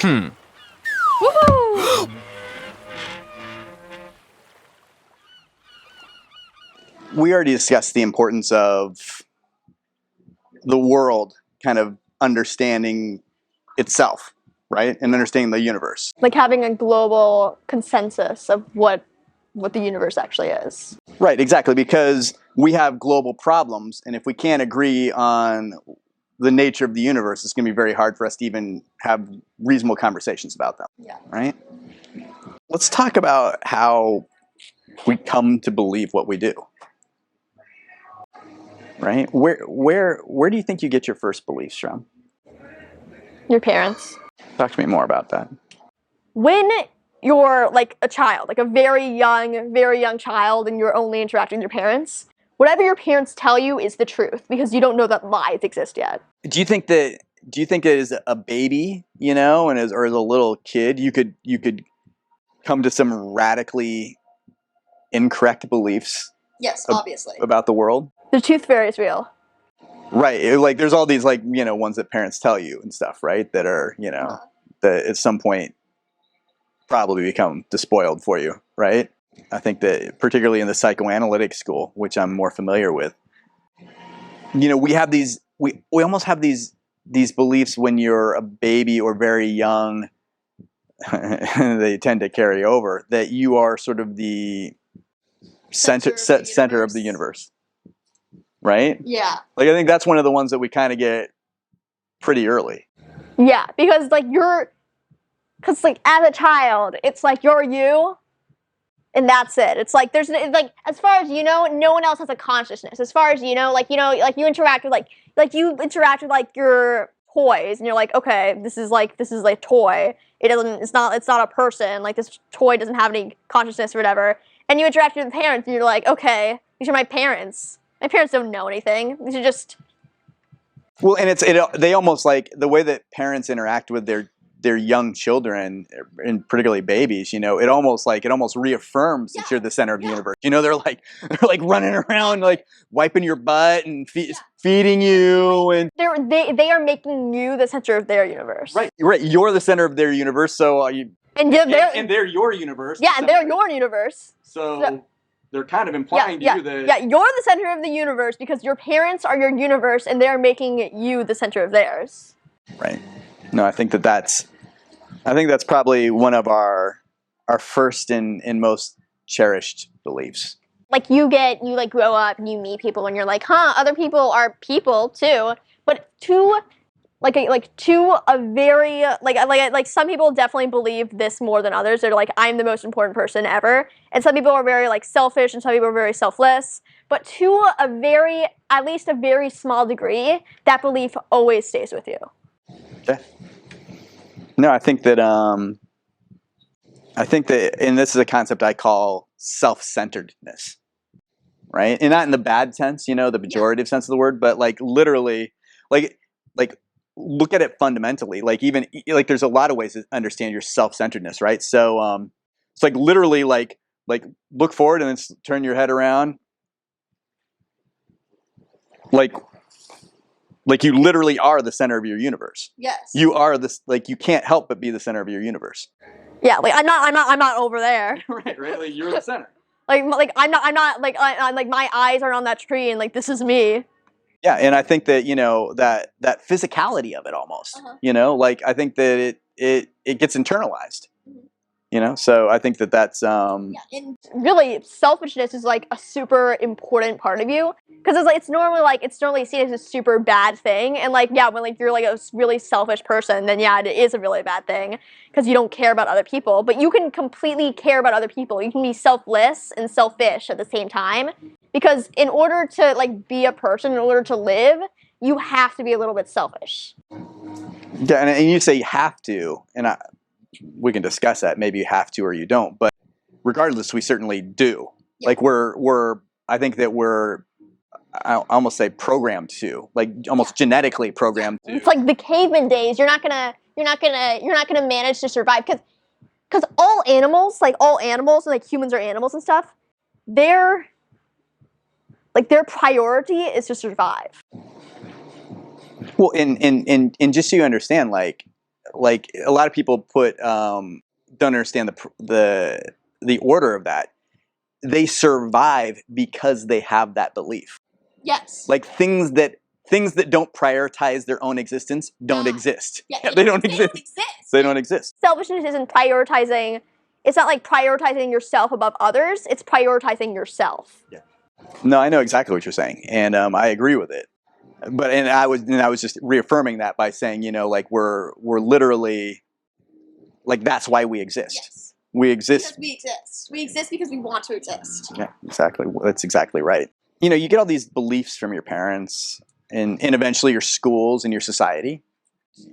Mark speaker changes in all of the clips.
Speaker 1: Woohoo!
Speaker 2: We already discussed the importance of the world kind of understanding itself, right? And understanding the universe.
Speaker 1: Like having a global consensus of what the universe actually is.
Speaker 2: Right, exactly, because we have global problems, and if we can't agree on the nature of the universe, it's going to be very hard for us to even have reasonable conversations about them.
Speaker 1: Yeah.
Speaker 2: Right? Let's talk about how we come to believe what we do. Right? Where do you think you get your first beliefs from?
Speaker 1: Your parents.
Speaker 2: Talk to me more about that.
Speaker 1: When you're like a child, like a very young child, and you're only interacting with your parents, whatever your parents tell you is the truth because you don't know that lies exist yet.
Speaker 2: Do you think that as a baby, and or as a little kid, you could come to some radically incorrect beliefs?
Speaker 1: Yes, obviously.
Speaker 2: About the world?
Speaker 1: The tooth fairy is real.
Speaker 2: Right. Like there's all these ones that parents tell you and stuff, right? That are, that at some point probably become despoiled for you, right? I think that particularly in the psychoanalytic school, which I'm more familiar with, we have these, we almost have these beliefs when you're a baby or very young. They tend to carry over that you are sort of the center of the universe, right?
Speaker 1: Yeah.
Speaker 2: Like I think that's one of the ones that we kind of get pretty early.
Speaker 1: Yeah, because as a child, it's like you're you, and that's it. It's like there's like as far as you know, no one else has a consciousness. As far as you know, you interact with your toys, and you're like, okay, this is like a toy. It's not a person. Like this toy doesn't have any consciousness or whatever. And you interact with parents, and you're like, okay, these are my parents. My parents don't know anything. These are just.
Speaker 2: Well, and they almost like the way that parents interact with their young children, and particularly babies. It almost reaffirms that you're the center of the universe. They're like running around, like wiping your butt and feeding you, and
Speaker 1: they are making you the center of their universe.
Speaker 2: Right. You're the center of their universe, so
Speaker 1: and
Speaker 2: they're your universe.
Speaker 1: Yeah, and they're your universe.
Speaker 2: So they're kind of implying to you that
Speaker 1: you're the center of the universe because your parents are your universe, and they're making you the center of theirs.
Speaker 2: Right. No, I think that's probably one of our first and most cherished beliefs.
Speaker 1: Like you grow up and you meet people and you're like, other people are people too. But to a very some people definitely believe this more than others. They're like, I'm the most important person ever. And some people are very selfish, and some people are very selfless. But to at least a very small degree, that belief always stays with you.
Speaker 2: Okay. No, I think that, and this is a concept I call self-centeredness, right? And not in the bad sense, the pejorative sense of the word, but literally, look at it fundamentally. There's a lot of ways to understand your self-centeredness, right? So, it's literally look forward and then turn your head around, you literally are the center of your universe.
Speaker 1: Yes.
Speaker 2: You are this. You can't help but be the center of your universe.
Speaker 1: Yeah. I'm not over there.
Speaker 2: right. You're the center.
Speaker 1: I'm not my eyes are on that tree, and this is me.
Speaker 2: Yeah, and I think that that physicality of it almost. I think that it gets internalized. So I think that's
Speaker 1: and really selfishness is a super important part of you, because it's normally seen as a super bad thing, and when you're a really selfish person, then it is a really bad thing because you don't care about other people. But you can completely care about other people. You can be selfless and selfish at the same time, because in order to be a person, in order to live, you have to be a little bit selfish.
Speaker 2: Yeah, and you say you have to, and we can discuss that. Maybe you have to or you don't, but regardless, we certainly do. Yeah. I think that I almost say programmed to, almost genetically programmed to.
Speaker 1: It's like the caveman days. You're not gonna manage to survive because all animals and humans are animals and stuff. Their priority is to survive.
Speaker 2: Well, and just so you understand, like a lot of people don't understand the order of that. They survive because they have that belief.
Speaker 1: Yes.
Speaker 2: Like things that don't prioritize their own existence don't exist.
Speaker 1: Yeah,
Speaker 2: They don't exist. They don't exist.
Speaker 1: Selfishness isn't prioritizing. It's not like prioritizing yourself above others. It's prioritizing yourself.
Speaker 2: Yeah. No, I know exactly what you're saying, and I agree with it. But I was just reaffirming that by saying, like we're literally, like that's why we exist. Yes. We exist.
Speaker 1: Because we exist. We exist because we want to exist.
Speaker 2: Yeah, exactly. That's exactly right. You get all these beliefs from your parents and eventually your schools and your society.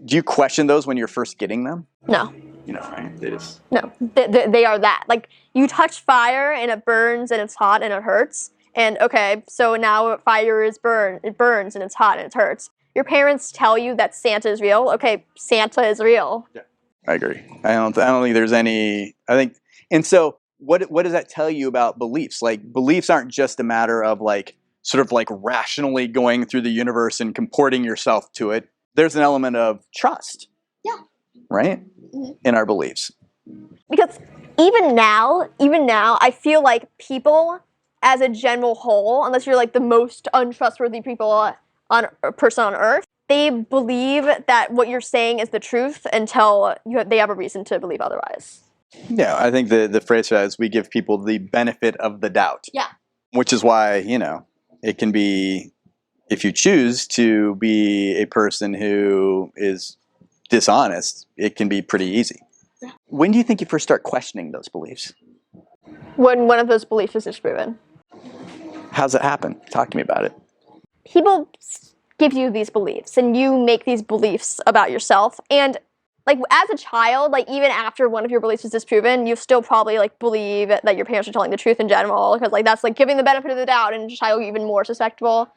Speaker 2: Do you question those when you're first getting them?
Speaker 1: No.
Speaker 2: Right? They just...
Speaker 1: No, they are that. Like, you touch fire and it burns and it's hot and it hurts. And okay, so now fire is it burns and it's hot and it hurts. Your parents tell you that Santa is real. Okay, Santa is real.
Speaker 2: Yeah, I agree. I don't think there's any. I think, and so what does that tell you about beliefs? Like, beliefs aren't just a matter of like sort of like rationally going through the universe and comporting yourself to it. There's an element of trust.
Speaker 1: Yeah.
Speaker 2: Right? Mm-hmm. In our beliefs.
Speaker 1: Because even now, I feel like people, as a general whole, unless you're like the most untrustworthy person on earth, they believe that what you're saying is the truth until they have a reason to believe otherwise.
Speaker 2: Yeah, I think the phrase for that is we give people the benefit of the doubt.
Speaker 1: Yeah.
Speaker 2: Which is why, it can be, if you choose to be a person who is dishonest, it can be pretty easy. Yeah. When do you think you first start questioning those beliefs?
Speaker 1: When one of those beliefs is disproven.
Speaker 2: How's it happen? Talk to me about it.
Speaker 1: People give you these beliefs, and you make these beliefs about yourself. And like as a child, like even after one of your beliefs is disproven, you still probably like believe that your parents are telling the truth in general, because like that's like giving the benefit of the doubt, and a child even more susceptible.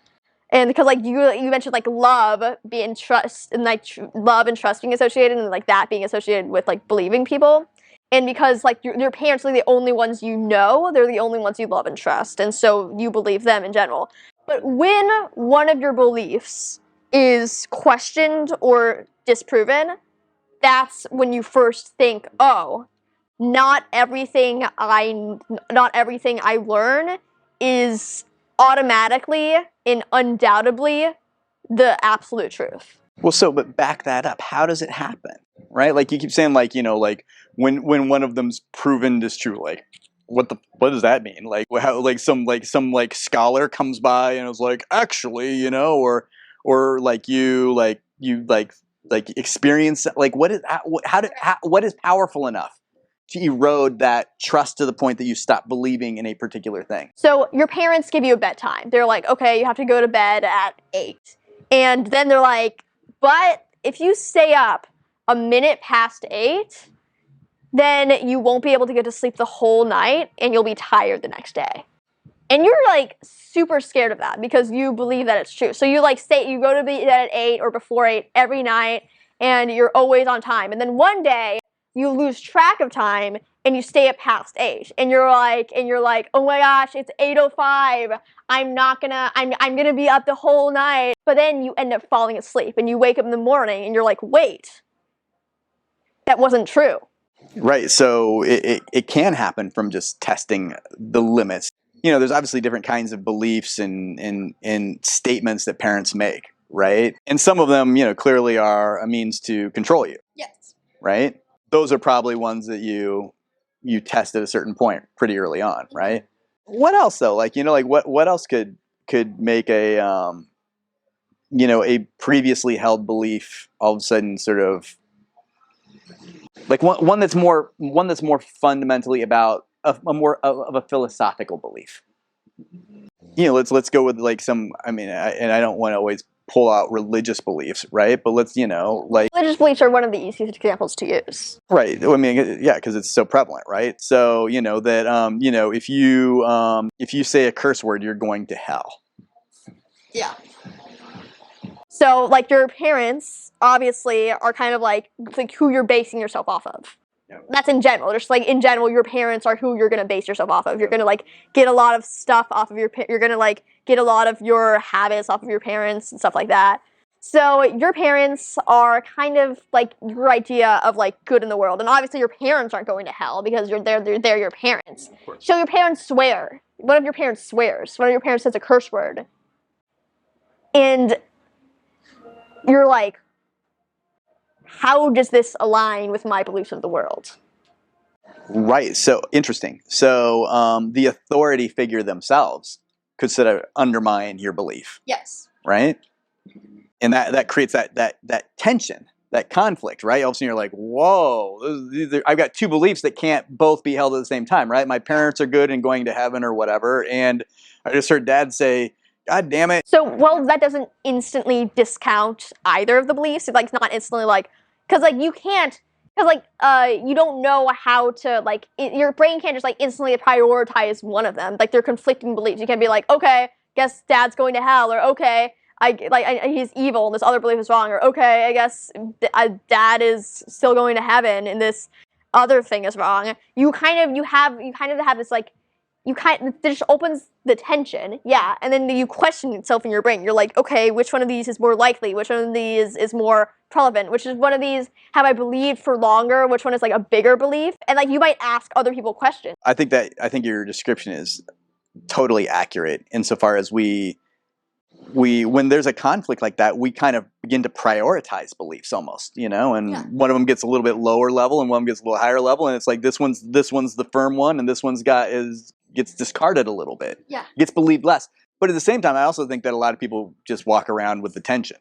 Speaker 1: And because like you mentioned like love being trust and like love and trust being associated, and like that being associated with like believing people. And because like your parents are the only ones you know, they're the only ones you love and trust, and so you believe them in general. But when one of your beliefs is questioned or disproven, that's when you first think, oh, not everything I learn is automatically and undoubtedly the absolute truth.
Speaker 2: Well, but back that up. How does it happen? Right? Like you keep saying, like, like when one of them's proven is true, like what does that mean? Like how like some scholar comes by and is like, actually, or like you experience, like what is powerful enough to erode that trust to the point that you stop believing in a particular thing?
Speaker 1: So your parents give you a bedtime. They're like, okay, you have to go to bed at 8. And then they're like, but if you stay up a minute past 8, then you won't be able to get to sleep the whole night and you'll be tired the next day. And you're like super scared of that because you believe that it's true. So you like you go to bed at 8 or before 8 every night and you're always on time. And then one day you lose track of time and you stay up past 8 and you're like, oh my gosh, it's 8:05. I'm gonna be up the whole night. But then you end up falling asleep and you wake up in the morning and you're like, wait, that wasn't true.
Speaker 2: Right. So it can happen from just testing the limits. There's obviously different kinds of beliefs and statements that parents make, right? And some of them, clearly are a means to control you.
Speaker 1: Yes.
Speaker 2: Right? Those are probably ones that you test at a certain point pretty early on, right? What else though? Like, what else could make a a previously held belief all of a sudden sort of like one that's more fundamentally about more of a philosophical belief. Let's go with like some. I mean, I don't want to always pull out religious beliefs, right? But let's like
Speaker 1: religious beliefs are one of the easiest examples to use.
Speaker 2: Right. I mean, yeah, because it's so prevalent, right? So that if you say a curse word, you're going to hell.
Speaker 1: Yeah. So like your parents obviously are kind of like who you're basing yourself off of. Yeah. That's in general. Just like in general, your parents are who you're gonna base yourself off of. You're gonna like get a lot of stuff off of you're gonna like get a lot of your habits off of your parents and stuff like that. So your parents are kind of like your idea of like good in the world, and obviously your parents aren't going to hell because they're your parents. So your parents swear. One of your parents swears. One of your parents says a curse word, and you're like, how does this align with my beliefs of the world?
Speaker 2: Right. So interesting. So the authority figure themselves could sort of undermine your belief.
Speaker 1: Yes.
Speaker 2: Right. And that creates that tension, that conflict, right? All of a sudden you're like, whoa, I've got two beliefs that can't both be held at the same time, right? My parents are good and going to heaven or whatever. And I just heard Dad say, God damn it.
Speaker 1: So, well, that doesn't instantly discount either of the beliefs. It's like, it's not instantly like, because like you can't, because like you don't know how to like, your brain can't just like instantly prioritize one of them. Like they're conflicting beliefs. You can't be like, okay, guess Dad's going to hell, or okay, he's evil and this other belief is wrong, or okay, I guess Dad is still going to heaven and this other thing is wrong. You kind of have this like, it just opens the tension, yeah, and then you question itself in your brain. You're like, okay, which one of these is more likely? Which one of these is more relevant? Which is one of these have I believed for longer? Which one is like a bigger belief? And like you might ask other people questions.
Speaker 2: I think your description is totally accurate insofar as we when there's a conflict like that, we kind of begin to prioritize beliefs almost, you know, and one of them gets a little bit lower level and one gets a little higher level, and it's like this one's the firm one and this one's gets discarded a little bit.
Speaker 1: Yeah.
Speaker 2: Gets believed less. But at the same time, I also think that a lot of people just walk around with the tension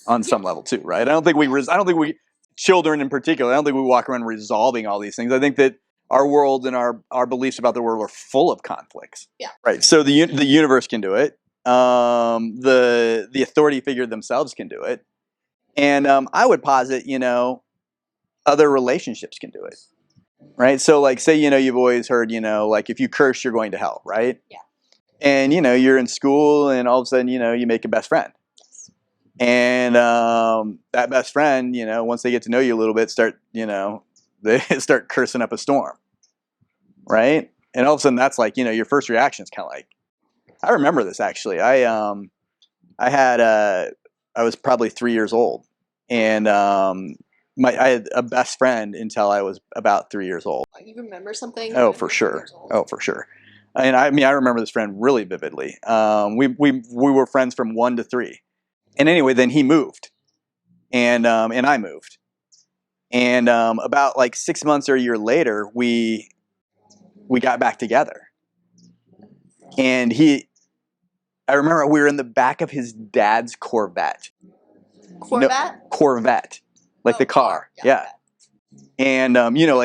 Speaker 2: on some level too, right? I don't think we children in particular, I don't think we walk around resolving all these things. I think that our world and our beliefs about the world are full of conflicts.
Speaker 1: Yeah.
Speaker 2: Right. So the universe can do it. The authority figure themselves can do it. And I would posit, you know, other relationships can do it. Right? So like say, you know, you've always heard, you know, like if you curse, you're going to hell, right?
Speaker 1: Yeah.
Speaker 2: And, you know, you're in school and all of a sudden, you know, you make a best friend. And that best friend, you know, once they get to know you a little bit, they start cursing up a storm. Right? And all of a sudden that's like, you know, your first reaction is kind of like, I remember this actually. I was probably 3 years old, and I had a best friend until I was about 3 years old.
Speaker 3: You remember something?
Speaker 2: Oh, for sure. Oh, for sure. And I mean, I remember this friend really vividly. We were friends from 1 to 3, and anyway, then he moved, and I moved, and about like 6 months or a year later, we got back together, and I remember we were in the back of his dad's Corvette.
Speaker 3: Corvette?
Speaker 2: No, Corvette. Like the car. Yeah. And, you know,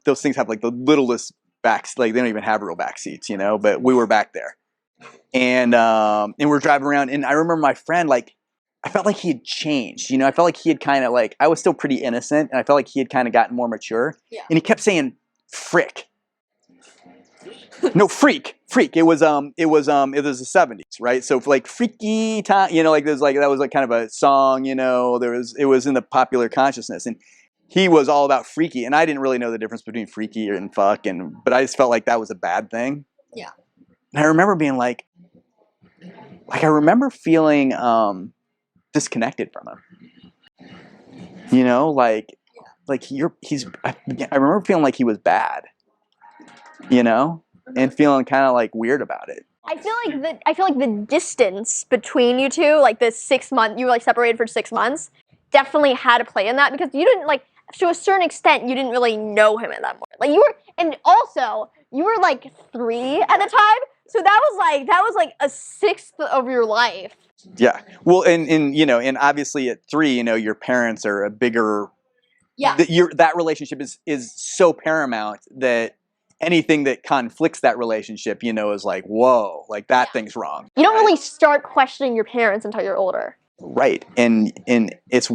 Speaker 2: those things have like the littlest backs, like they don't even have real back seats, you know, but we were back there. And we're driving around, and I remember my friend, like, I felt like he had changed, you know, I felt like he had kind of like, I was still pretty innocent, and I felt like he had kind of gotten more mature.
Speaker 3: Yeah.
Speaker 2: And he kept saying, frick. No, freak. It was the 70s, right? So for like freaky time, you know, like there's like that was like kind of a song, you know, it was in the popular consciousness, and he was all about freaky, and I didn't really know the difference between freaky and fuck, but I just felt like that was a bad thing.
Speaker 3: Yeah.
Speaker 2: And I remember being like I remember feeling disconnected from him. You know, I remember feeling like he was bad. You know? And feeling kind of like weird about it.
Speaker 1: I feel like the distance between you two, like the 6 month, you were like separated for 6 months, definitely had a play in that, because you didn't like, to a certain extent, you didn't really know him at that point. Like you were, and also you were like 3 at the time, so that was like a sixth of your life.
Speaker 2: Yeah. Well, and you know, and obviously at 3, you know, your parents are a bigger.
Speaker 1: Yeah.
Speaker 2: That relationship is so paramount that anything that conflicts that relationship, you know, is like, whoa, like that thing's wrong.
Speaker 1: You don't really start questioning your parents until you're older.
Speaker 2: Right. And it's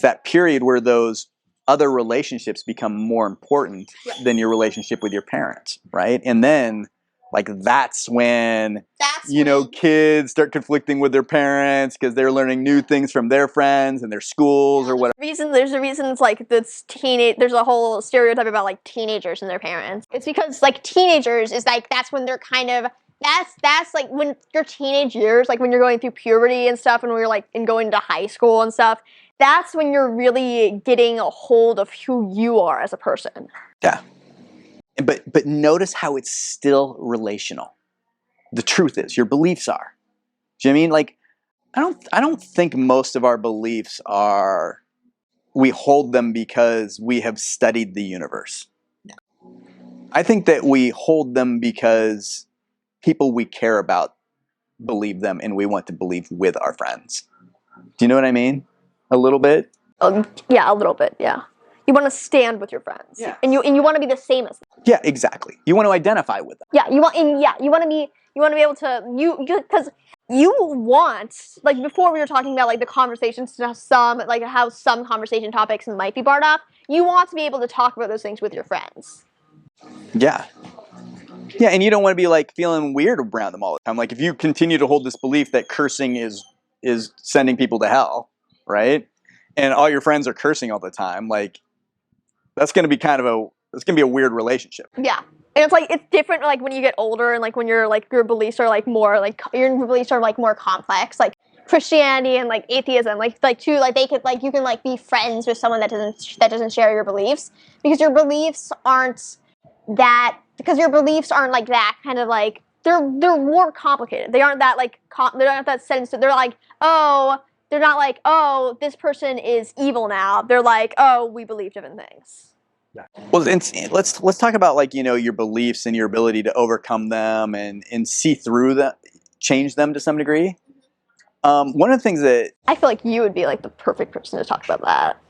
Speaker 2: that period where those other relationships become more important than your relationship with your parents, right? And then like that's when kids start conflicting with their parents because they're learning new things from their friends and their schools or whatever.
Speaker 1: There's a reason it's like there's a whole stereotype about like teenagers and their parents. It's because like teenagers is like that's when they're kind of that's like when your teenage years, like when you're going through puberty and stuff, and when you're like and going to high school and stuff. That's when you're really getting a hold of who you are as a person.
Speaker 2: Yeah. But notice how it's still relational. The truth is, your beliefs are. Do you know what I mean? Like, I don't think most of our beliefs are, we hold them because we have studied the universe.
Speaker 3: No.
Speaker 2: I think that we hold them because people we care about believe them, and we want to believe with our friends. Do you know what I mean? A little bit?
Speaker 1: Yeah, a little bit, yeah. You want to stand with your friends.
Speaker 2: Yeah.
Speaker 1: And you want to be the same as them.
Speaker 2: Yeah, exactly. You want to identify with them.
Speaker 1: Yeah, you want to be able to because you want, like before we were talking about like the conversations, like how some conversation topics might be barred off, you want to be able to talk about those things with your friends.
Speaker 2: Yeah. Yeah, and you don't want to be like feeling weird around them all the time. Like if you continue to hold this belief that cursing is sending people to hell, right? And all your friends are cursing all the time, like that's going to be a weird relationship.
Speaker 1: Yeah. And it's like it's different like when you get older and like when you're like your beliefs are like more like your beliefs are like more complex, like Christianity and like atheism, like too, like they could like you can like be friends with someone that doesn't share your beliefs because your beliefs aren't like that kind of like they're more complicated. They aren't that like they don't have that sense that they're like, oh, they're not like, oh, this person is evil now. They're like, oh, we believe different things.
Speaker 2: Well, let's talk about like, you know, your beliefs and your ability to overcome them and see through them, change them to some degree. One of the things that
Speaker 1: I feel like you would be like the perfect person to talk about that,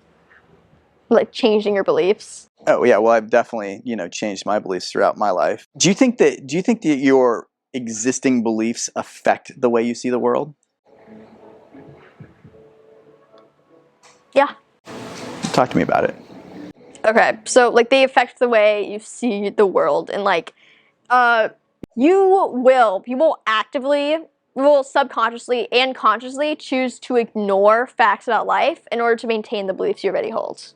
Speaker 1: like changing your beliefs.
Speaker 2: Oh yeah, well I've definitely, you know, changed my beliefs throughout my life. Do you think that your existing beliefs affect the way you see the world?
Speaker 1: Yeah.
Speaker 2: Talk to me about it.
Speaker 1: Okay, so like they affect the way you see the world, and like, you will subconsciously and consciously choose to ignore facts about life in order to maintain the beliefs you already hold.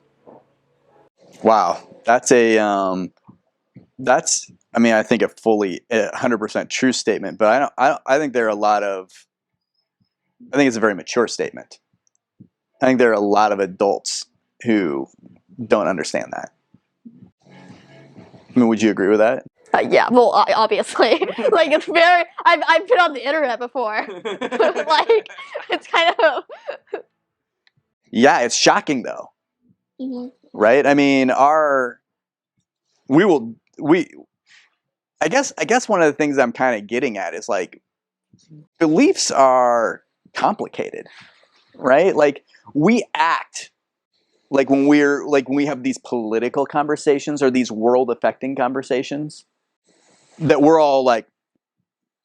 Speaker 2: Wow, that's I mean, I think a fully 100% true statement, but I think I think it's a very mature statement. I think there are a lot of adults who don't understand that. I mean, would you agree with that?
Speaker 1: Yeah, well, obviously, like it's very. I've been on the internet before. Like it's kind of.
Speaker 2: Yeah, it's shocking though,
Speaker 1: Mm-hmm.
Speaker 2: right? I mean, I guess one of the things I'm kind of getting at is like beliefs are complicated, right? Like we act like when we have these political conversations or these world affecting conversations that we're all like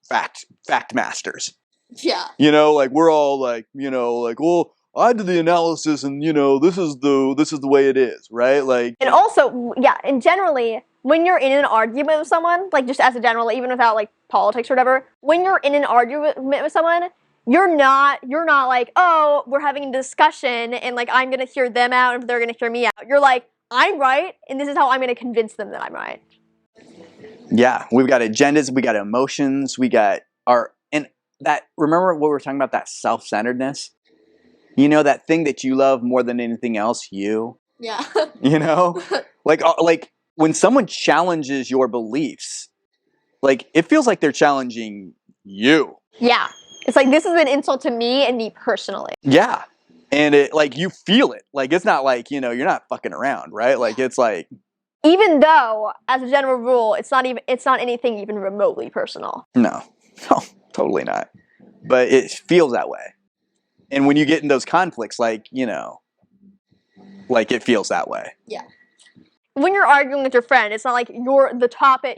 Speaker 2: fact masters.
Speaker 3: Yeah.
Speaker 2: You know, like we're all like, you know, like, well, I did the analysis and you know, this is the way it is, right? Like,
Speaker 1: And also, yeah, and generally, when you're in an argument with someone, like just as a general, even without like politics or whatever, when you're in an argument with someone, you're not like, oh, we're having a discussion and like I'm gonna hear them out and they're gonna hear me out. You're like, I'm right, and this is how I'm gonna convince them that I'm right.
Speaker 2: yeah, we've got agendas, we got emotions, we got remember what we were talking about, that self-centeredness? You know, that thing that you love more than anything else, you.
Speaker 3: Yeah.
Speaker 2: You know? Like when someone challenges your beliefs, like it feels like they're challenging you.
Speaker 1: Yeah. It's like this is an insult to me and me personally.
Speaker 2: Yeah. And it like you feel it. Like it's not like, you know, you're not fucking around, right? Like it's like,
Speaker 1: even though, as a general rule, it's not anything even remotely personal.
Speaker 2: no, totally not. But it feels that way. And when you get in those conflicts, like, you know, like it feels that way.
Speaker 3: Yeah.
Speaker 1: When you're arguing with your friend, it's not like your topic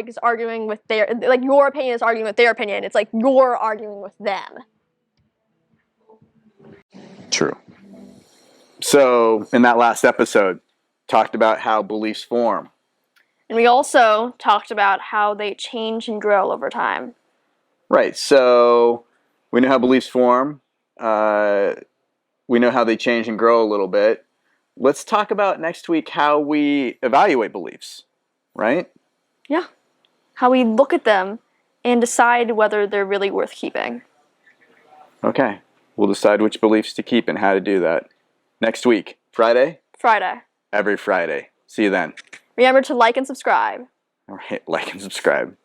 Speaker 1: is arguing with like your opinion is arguing with their opinion. It's like you're arguing with them.
Speaker 2: True. So, in that last episode, talked about how beliefs form.
Speaker 1: And we also talked about how they change and grow over time.
Speaker 2: Right. So, we know how beliefs form. We know how they change and grow a little bit. Let's talk about next week how we evaluate beliefs, right?
Speaker 1: Yeah. How we look at them and decide whether they're really worth keeping.
Speaker 2: Okay. We'll decide which beliefs to keep and how to do that. Next week. Friday?
Speaker 1: Friday.
Speaker 2: Every Friday. See you then.
Speaker 1: Remember to like and subscribe.
Speaker 2: All right. Like and subscribe.